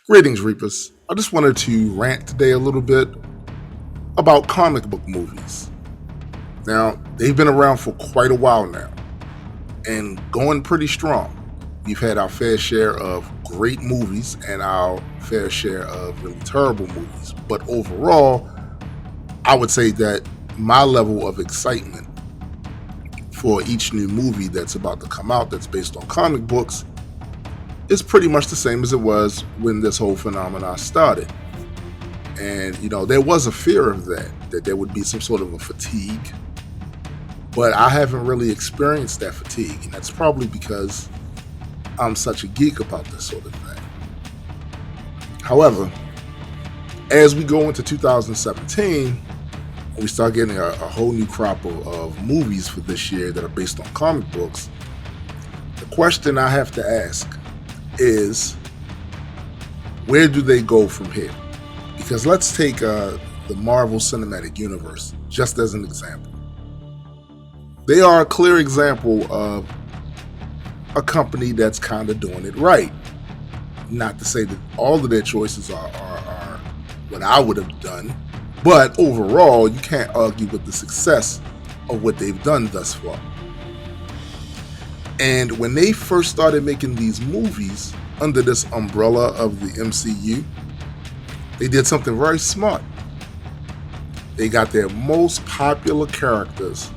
Greetings, Reapers. I just wanted to rant today a little bit about comic book movies. Now, they've been around for quite a while now and going pretty strong. We've had our fair share of great movies and our fair share of really terrible movies. But overall, I would say that my level of excitement for each new movie that's about to come out that's based on comic books is pretty much the same as it was when this whole phenomenon started. And, there was a fear of that there would be some sort of a fatigue. But I haven't really experienced that fatigue. And that's probably because I'm such a geek about this sort of thing. However, as we go into 2017, we start getting a whole new crop of movies for this year that are based on comic books. The question I have to ask is, where do they go from here? Because let's take the Marvel Cinematic Universe just as an example. They are a clear example of a company that's kind of doing it right. Not to say that all of their choices are what I would have done, but overall, you can't argue with the success of what they've done thus far. And when they first started making these movies under this umbrella of the MCU, they did something very smart. They got their most popular characters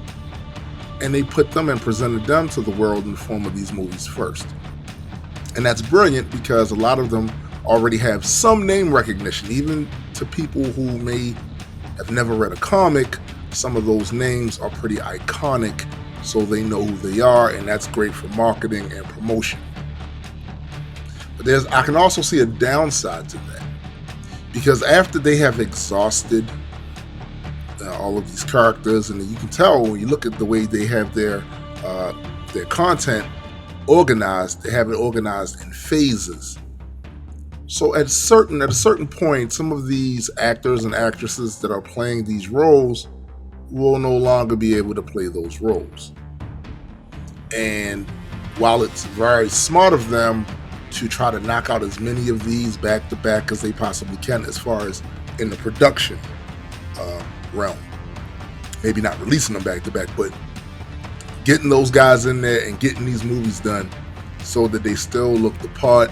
and they put them and presented them to the world in the form of these movies first. And that's brilliant because a lot of them already have some name recognition, even to people who may have never read a comic. Some of those names are pretty iconic, so they know who they are, and that's great for marketing and promotion. But I can also see a downside to that, because after they have exhausted all of these characters, and you can tell when you look at the way they have their content organized, they have it organized in phases. So at a certain point, some of these actors and actresses that are playing these roles will no longer be able to play those roles. And while it's very smart of them to try to knock out as many of these back to back as they possibly can, as far as in the production realm, maybe not releasing them back to back, but getting those guys in there and getting these movies done so that they still look the part,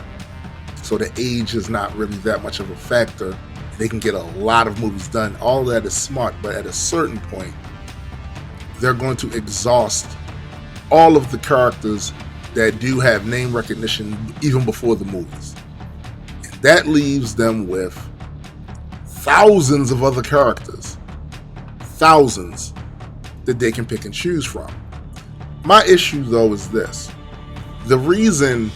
so the age is not really that much of a factor. They can get a lot of movies done. All that is smart, but at a certain point, they're going to exhaust all of the characters that do have name recognition even before the movies. And that leaves them with thousands of other characters, thousands that they can pick and choose from. My issue, though, is this. The reason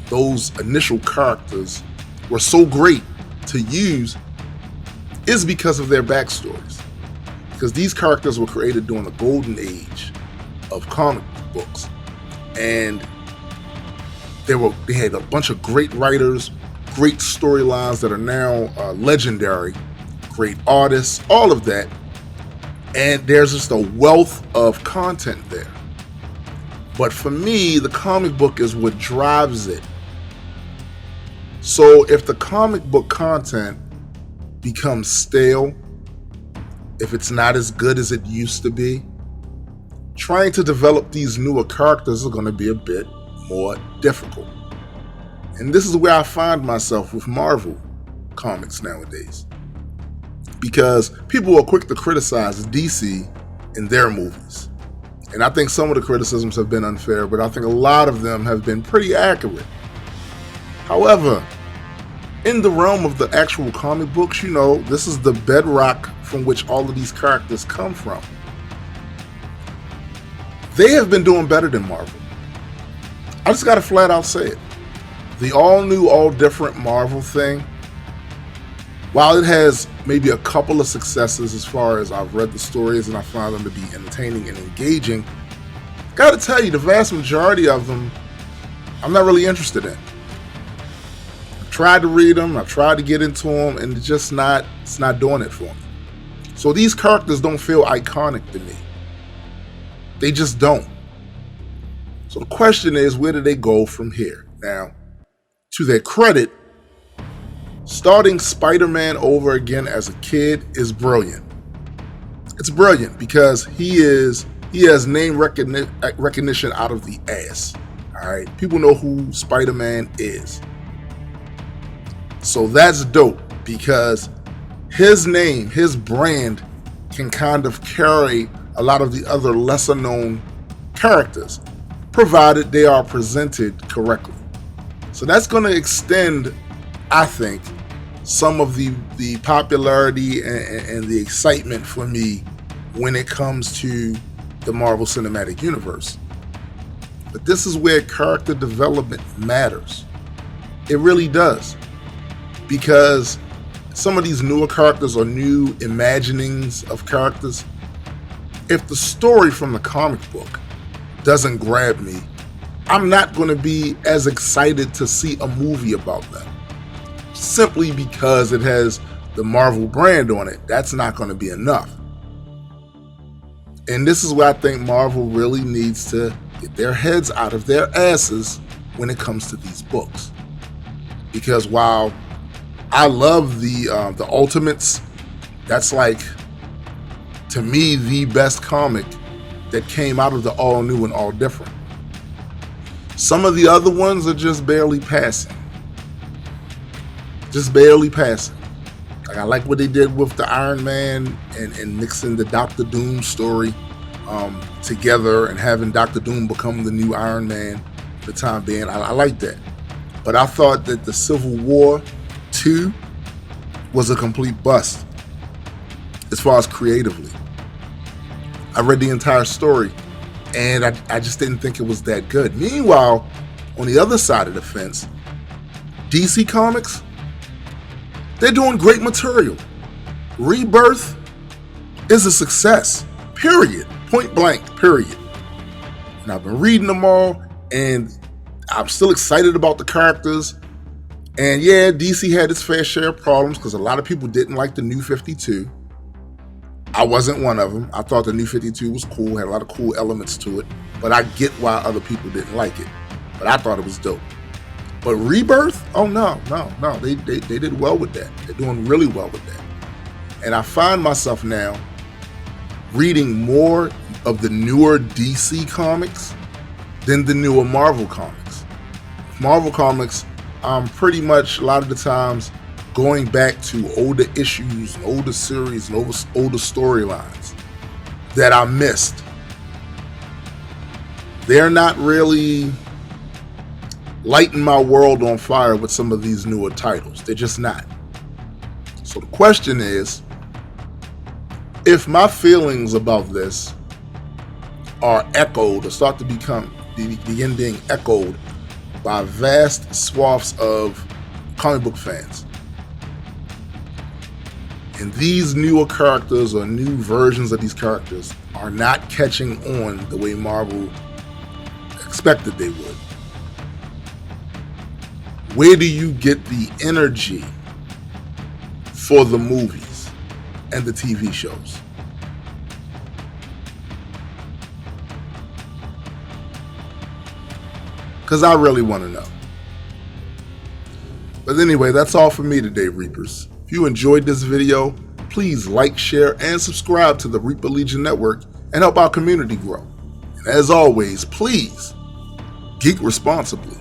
those initial characters were so great to use is because of their backstories. Because these characters were created during the golden age of comic books. And they had a bunch of great writers, great storylines that are now legendary, great artists, all of that. And there's just a wealth of content there. But for me, the comic book is what drives it. So if the comic book content becomes stale, if it's not as good as it used to be, trying to develop these newer characters is going to be a bit more difficult. And this is where I find myself with Marvel comics nowadays. Because people are quick to criticize DC in their movies. And I think some of the criticisms have been unfair, but I think a lot of them have been pretty accurate. However, in the realm of the actual comic books, this is the bedrock from which all of these characters come from. They have been doing better than Marvel. I just gotta flat out say it. The all new, all different Marvel thing, while it has maybe a couple of successes as far as I've read the stories and I find them to be entertaining and engaging, gotta tell you, the vast majority of them, I'm not really interested in. I've tried to read them, I've tried to get into them, and it's not doing it for me. So these characters don't feel iconic to me. They just don't. So the question is, where do they go from here? Now, to their credit, Starting Spider-Man over again as a kid is brilliant. It's brilliant because he has name recognition out of the ass. All right, people know who Spider-Man is. So that's dope because his name, his brand can kind of carry a lot of the other lesser known characters, provided they are presented correctly. So that's going to extend, I think, some of the popularity and the excitement for me when it comes to the Marvel Cinematic Universe. But this is where character development matters. It really does. Because some of these newer characters or new imaginings of characters, if the story from the comic book doesn't grab me, I'm not going to be as excited to see a movie about them. Simply because it has the Marvel brand on it, that's not going to be enough. And this is where I think Marvel really needs to get their heads out of their asses when it comes to these books. Because while I love the Ultimates, that's like, to me, the best comic that came out of the All New and All Different. Some of the other ones are just barely passing. Just barely passing. Like, I like what they did with the Iron Man and mixing the Doctor Doom story together and having Doctor Doom become the new Iron Man for the time being. I like that. But I thought that the Civil War 2 was a complete bust as far as creatively. I read the entire story and I just didn't think it was that good. Meanwhile, on the other side of the fence, DC Comics, they're doing great material. Rebirth is a success, period. Point blank, period. And I've been reading them all, and I'm still excited about the characters. And yeah, DC had its fair share of problems because a lot of people didn't like the New 52. I wasn't one of them. I thought the New 52 was cool, had a lot of cool elements to it, but I get why other people didn't like it. But I thought it was dope. But Rebirth? Oh no. They did well with that. They're doing really well with that. And I find myself now reading more of the newer DC comics than the newer Marvel comics. Marvel comics, I'm pretty much a lot of the times going back to older issues and older series and older storylines that I missed. They're not really lighting my world on fire with some of these newer titles. They're just not. So the question is, if my feelings about this are echoed or start to begin being echoed by vast swaths of comic book fans, and these newer characters or new versions of these characters are not catching on the way Marvel expected they would, where do you get the energy for the movies and the TV shows? Because I really want to know. But anyway, that's all for me today, Reapers. If you enjoyed this video, please like, share, and subscribe to the Reaper Legion Network and help our community grow. And as always, please geek responsibly.